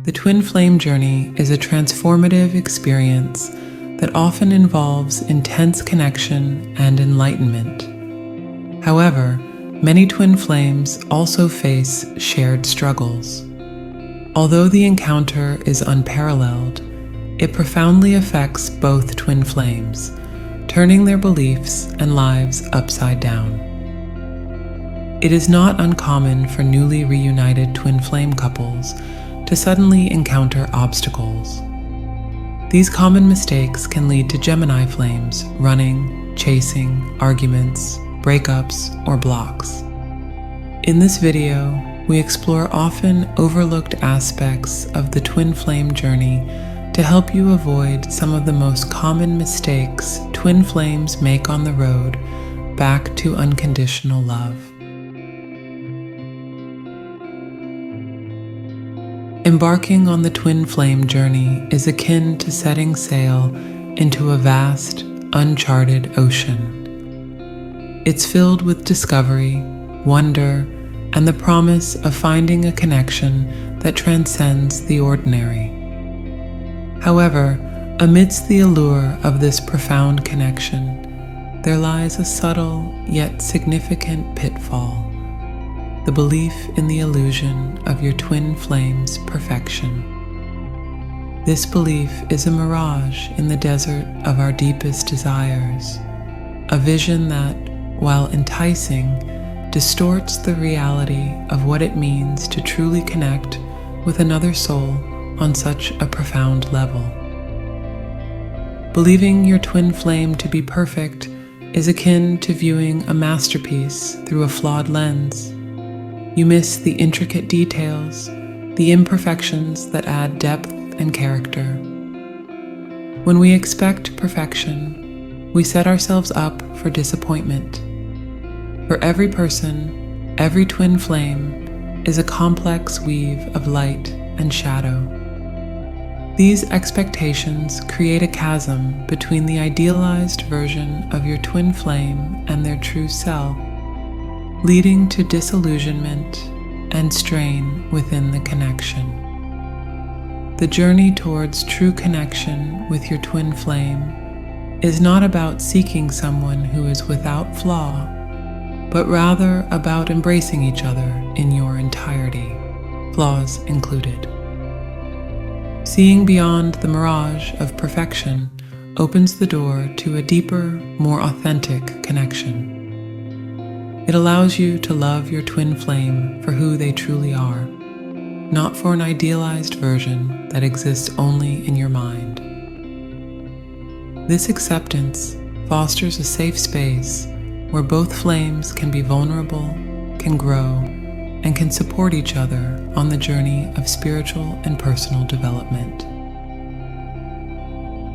The twin flame journey is a transformative experience that often involves intense connection and enlightenment. However, many twin flames also face shared struggles. Although the encounter is unparalleled, it profoundly affects both twin flames, turning their beliefs and lives upside down. It is not uncommon for newly reunited twin flame couples to suddenly encounter obstacles. These common mistakes can lead to Gemini flames running, chasing, arguments, breakups, or blocks. In this video, we explore often overlooked aspects of the twin flame journey to help you avoid some of the most common mistakes twin flames make on the road back to unconditional love. Embarking on the twin flame journey is akin to setting sail into a vast, uncharted ocean. It's filled with discovery, wonder, and the promise of finding a connection that transcends the ordinary. However, amidst the allure of this profound connection, there lies a subtle yet significant pitfall: the belief in the illusion of your twin flame's perfection. This belief is a mirage in the desert of our deepest desires, a vision that, while enticing, distorts the reality of what it means to truly connect with another soul on such a profound level. Believing your twin flame to be perfect is akin to viewing a masterpiece through a flawed lens. You miss the intricate details, the imperfections that add depth and character. When we expect perfection, we set ourselves up for disappointment. For every person, every twin flame is a complex weave of light and shadow. These expectations create a chasm between the idealized version of your twin flame and their true self, leading to disillusionment and strain within the connection. The journey towards true connection with your twin flame is not about seeking someone who is without flaw, but rather about embracing each other in your entirety, flaws included. Seeing beyond the mirage of perfection opens the door to a deeper, more authentic connection. It allows you to love your twin flame for who they truly are, not for an idealized version that exists only in your mind. This acceptance fosters a safe space where both flames can be vulnerable, can grow, and can support each other on the journey of spiritual and personal development.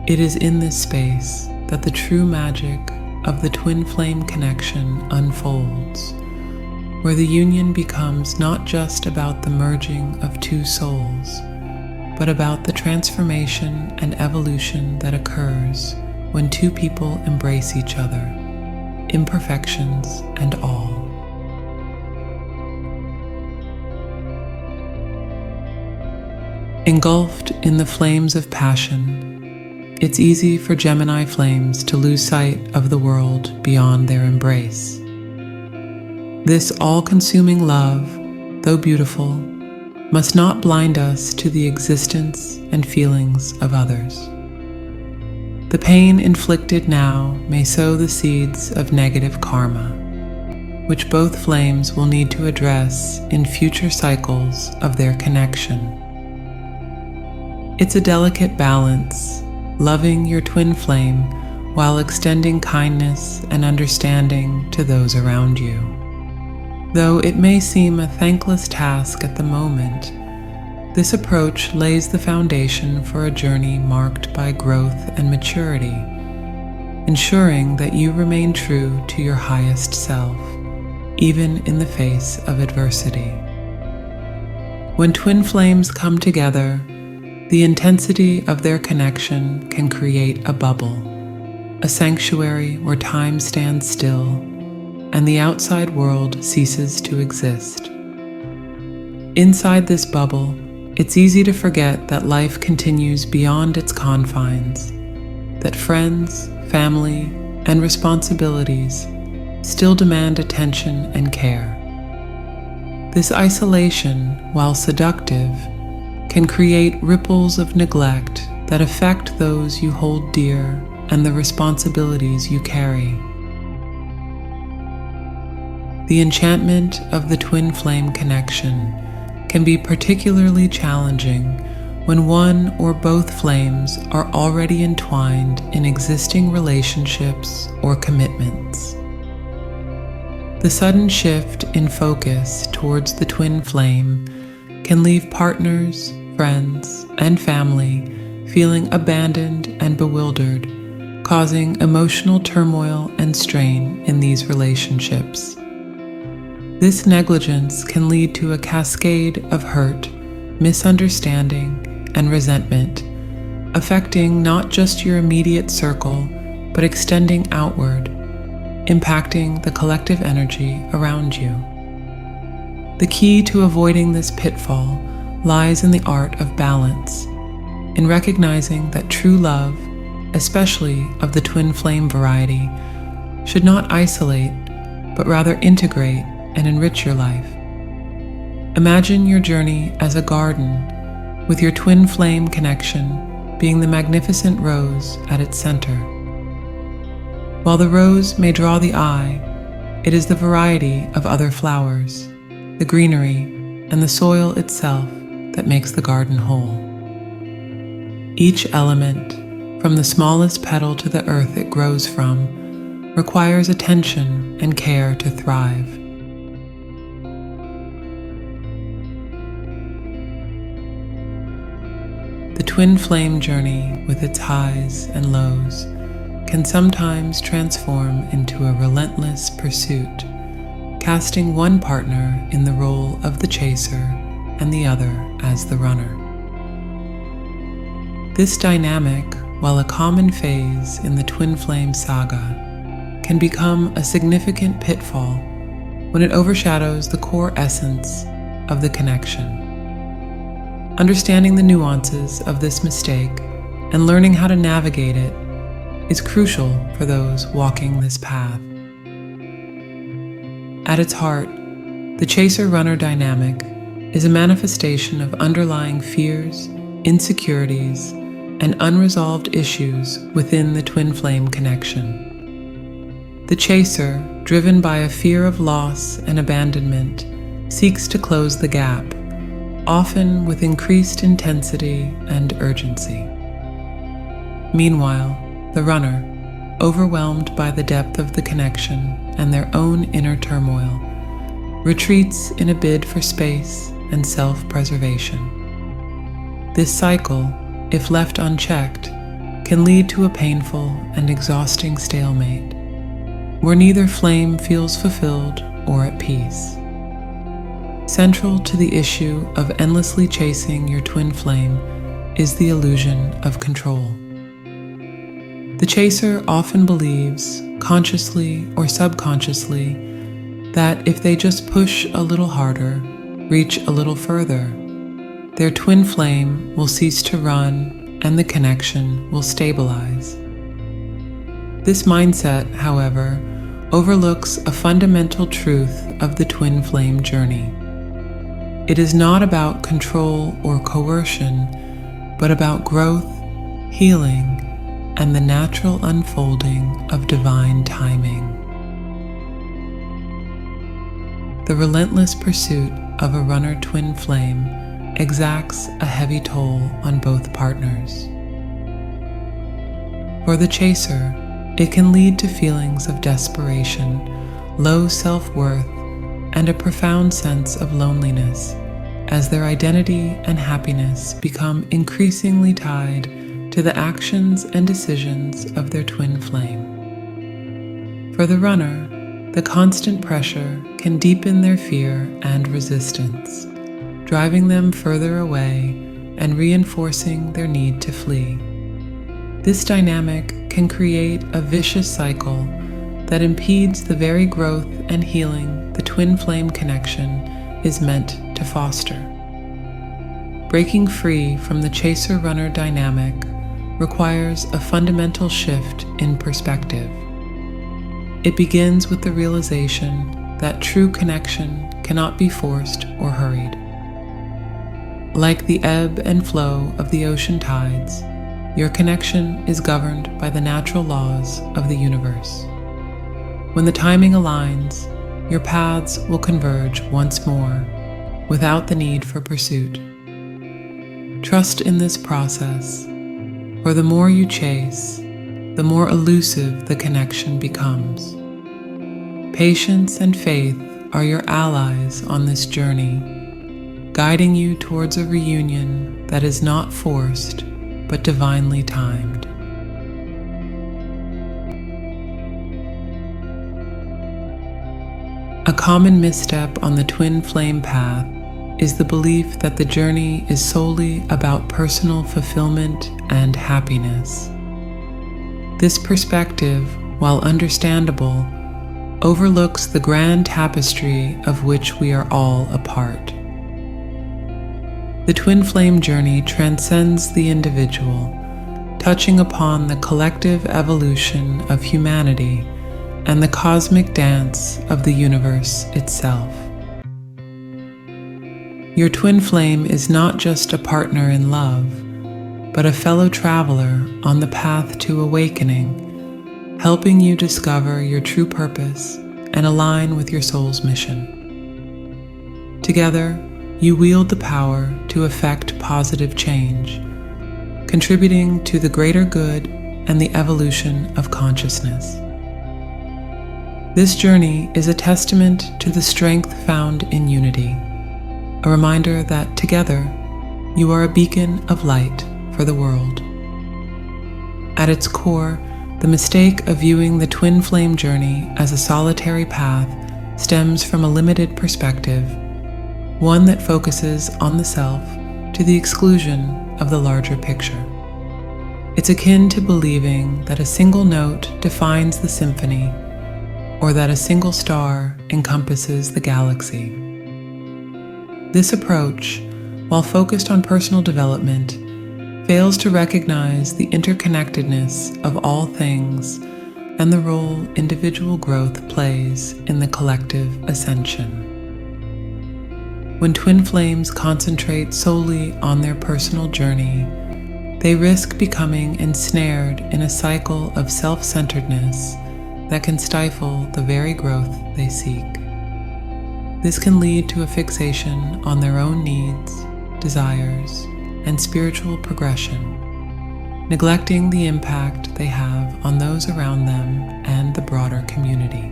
It is in this space that the true magic of the twin flame connection unfolds, where the union becomes not just about the merging of two souls, but about the transformation and evolution that occurs when two people embrace each other, imperfections and all. Engulfed in the flames of passion, it's easy for Gemini flames to lose sight of the world beyond their embrace. This all-consuming love, though beautiful, must not blind us to the existence and feelings of others. The pain inflicted now may sow the seeds of negative karma, which both flames will need to address in future cycles of their connection. It's a delicate balance, loving your twin flame while extending kindness and understanding to those around you. Though it may seem a thankless task at the moment, this approach lays the foundation for a journey marked by growth and maturity, ensuring that you remain true to your highest self, even in the face of adversity. When twin flames come together, the intensity of their connection can create a bubble, a sanctuary where time stands still and the outside world ceases to exist. Inside this bubble, it's easy to forget that life continues beyond its confines, that friends, family, and responsibilities still demand attention and care. This isolation, while seductive, can create ripples of neglect that affect those you hold dear and the responsibilities you carry. The enchantment of the twin flame connection can be particularly challenging when one or both flames are already entwined in existing relationships or commitments. The sudden shift in focus towards the twin flame can leave partners, friends, and family feeling abandoned and bewildered, causing emotional turmoil and strain in these relationships. This negligence can lead to a cascade of hurt, misunderstanding, and resentment, affecting not just your immediate circle, but extending outward, impacting the collective energy around you. The key to avoiding this pitfall lies in the art of balance, in recognizing that true love, especially of the twin flame variety, should not isolate, but rather integrate and enrich your life. Imagine your journey as a garden, with your twin flame connection being the magnificent rose at its center. While the rose may draw the eye, it is the variety of other flowers, the greenery, and the soil itself that makes the garden whole. Each element, from the smallest petal to the earth it grows from, requires attention and care to thrive. The twin flame journey, with its highs and lows, can sometimes transform into a relentless pursuit, casting one partner in the role of the chaser and the other as the runner. This dynamic, while a common phase in the twin flame saga, can become a significant pitfall when it overshadows the core essence of the connection. Understanding the nuances of this mistake and learning how to navigate it is crucial for those walking this path. At its heart, the chaser-runner dynamic is a manifestation of underlying fears, insecurities, and unresolved issues within the twin flame connection. The chaser, driven by a fear of loss and abandonment, seeks to close the gap, often with increased intensity and urgency. Meanwhile, the runner, overwhelmed by the depth of the connection and their own inner turmoil, retreats in a bid for space and self-preservation. This cycle, if left unchecked, can lead to a painful and exhausting stalemate, where neither flame feels fulfilled or at peace. Central to the issue of endlessly chasing your twin flame is the illusion of control. The chaser often believes, consciously or subconsciously, that if they just push a little harder, reach a little further, their twin flame will cease to run and the connection will stabilize. This mindset, however, overlooks a fundamental truth of the twin flame journey. It is not about control or coercion, but about growth, healing, and the natural unfolding of divine timing. The relentless pursuit of a runner twin flame exacts a heavy toll on both partners. For the chaser, it can lead to feelings of desperation, low self-worth, and a profound sense of loneliness, as their identity and happiness become increasingly tied to the actions and decisions of their twin flame. For the runner, the constant pressure can deepen their fear and resistance, driving them further away and reinforcing their need to flee. This dynamic can create a vicious cycle that impedes the very growth and healing the twin flame connection is meant to foster. breaking free from the chaser-runner dynamic requires a fundamental shift in perspective. It begins with the realization that true connection cannot be forced or hurried. Like the ebb and flow of the ocean tides, your connection is governed by the natural laws of the universe. When the timing aligns, your paths will converge once more without the need for pursuit. Trust in this process, for the more you chase, the more elusive the connection becomes. Patience and faith are your allies on this journey, guiding you towards a reunion that is not forced but divinely timed. A common misstep on the twin flame path is the belief that the journey is solely about personal fulfillment and happiness. This perspective, while understandable, overlooks the grand tapestry of which we are all a part. The twin flame journey transcends the individual, touching upon the collective evolution of humanity and the cosmic dance of the universe itself. Your twin flame is not just a partner in love, but a fellow traveler on the path to awakening, helping you discover your true purpose and align with your soul's mission. Together, you wield the power to effect positive change, contributing to the greater good and the evolution of consciousness. This journey is a testament to the strength found in unity, a reminder that together you are a beacon of light for the world. At its core, the mistake of viewing the twin flame journey as a solitary path stems from a limited perspective, one that focuses on the self to the exclusion of the larger picture. It's akin to believing that a single note defines the symphony, or that a single star encompasses the galaxy. This approach, while focused on personal development, fails to recognize the interconnectedness of all things and the role individual growth plays in the collective ascension. When twin flames concentrate solely on their personal journey, they risk becoming ensnared in a cycle of self-centeredness that can stifle the very growth they seek. This can lead to a fixation on their own needs, desires, and spiritual progression, neglecting the impact they have on those around them and the broader community.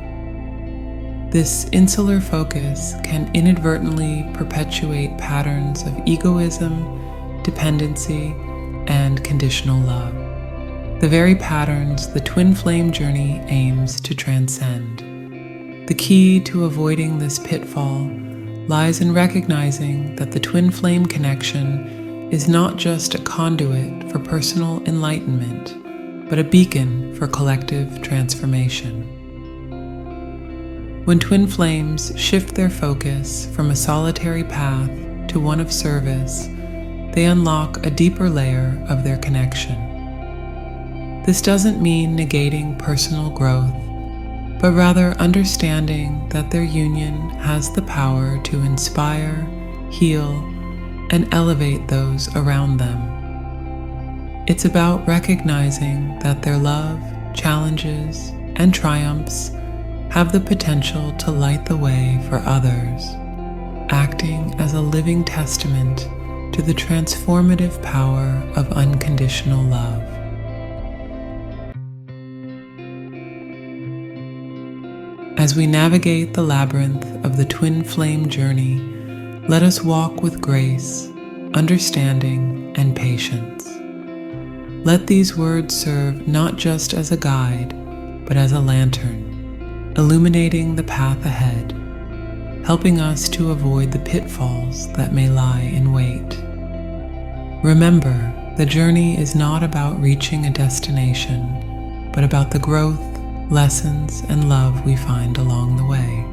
This insular focus can inadvertently perpetuate patterns of egoism, dependency, and conditional love, the very patterns the twin flame journey aims to transcend. The key to avoiding this pitfall lies in recognizing that the twin flame connection is not just a conduit for personal enlightenment, but a beacon for collective transformation. When twin flames shift their focus from a solitary path to one of service, they unlock a deeper layer of their connection. This doesn't mean negating personal growth, but rather understanding that their union has the power to inspire, heal, and elevate those around them. It's about recognizing that their love, challenges, and triumphs have the potential to light the way for others, acting as a living testament to the transformative power of unconditional love. As we navigate the labyrinth of the twin flame journey, let us walk with grace, understanding, and patience. Let these words serve not just as a guide, but as a lantern, illuminating the path ahead, helping us to avoid the pitfalls that may lie in wait. Remember, the journey is not about reaching a destination, but about the growth, lessons, and love we find along the way.